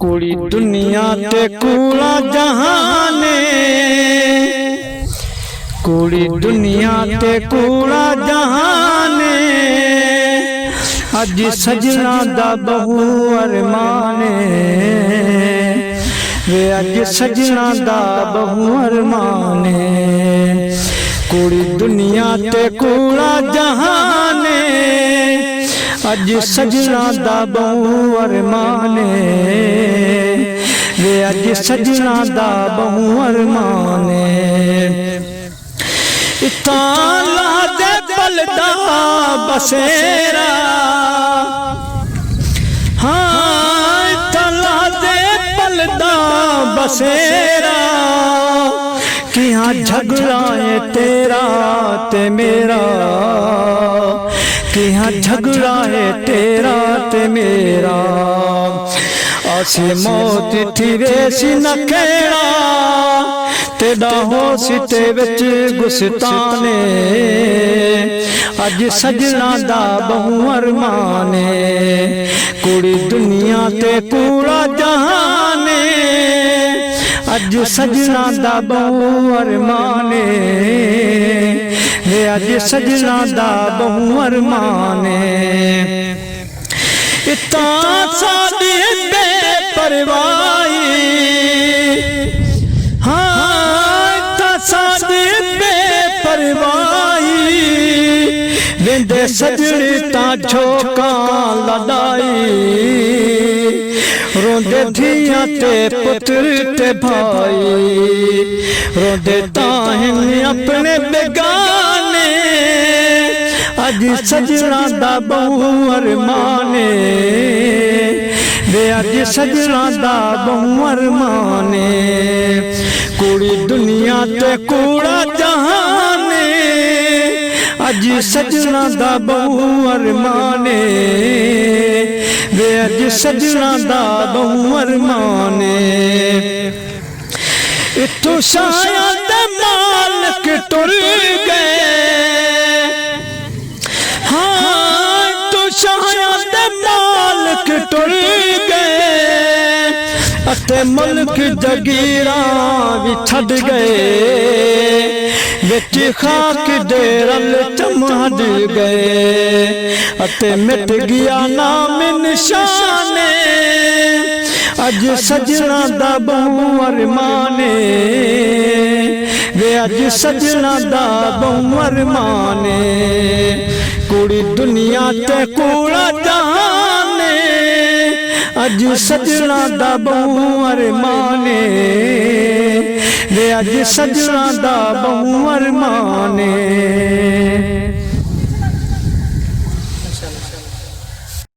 कुड़ी दुनिया ते कूड़ा जहाने, कुड़ी दुनिया ते कूड़ा जहाने। अज सजना दा बहु अरमाने वे, अज सजना दा बहु अरमाने। कुड़ी दुनिया ते कूड़ा जहाने, अज सजना दा बहु अरमाने वे, अज सजना दा बहु अरमाने। इताला दे बलदा बसेरा, हाँ इताला दे बलदा बसेरा। कि हाँ झगड़ा है तेरा ते मेरा, कि हाँ झगड़ा है तेरा ते मेरा। आसी मौत थी वेसी न केड़ा, तेरा हो सिटे विच गुस्ताने। अज सजना दा बहु अरमाने, कुड़ी दुनिया ते कूड़ा जहाने। अज सजना दा बहु अरमाने वे, अज सजना दा बहु अरमाने। इता साडी बेपरवाही, हाँ इता साडी बेपरवाही। वेंदे सजनी ता झोंका लड़ाई, रोंदे धियां ते पुत्र ते भाई। रोंदे ताहिन अपने बेगाने, अज सजना दा बहु अरमाने वे, अज सजना दा बहु अरमाने। कुड़ी दुनिया ते कूड़ा जहाने, अज सजना दा बहु अरमाने वे, अज सजना दा बहु अरमाने। इत्थों शायद मालक टुर गए, हाँ तो शायद मालक टुर गए। अते मुल्क जगीरा भी छड़ गए, विच खाक दे रल चमड़ गए। अते मिट गया नाम निशाने, अज सजना दा बहु अरमाने वे, अज सजना दा बहु अरमाने। कुड़ी दुनिया ते कूड़ा जहाने, अज सजना दा बहु अरमाने वे, अज सजना दा बहु अरमाने।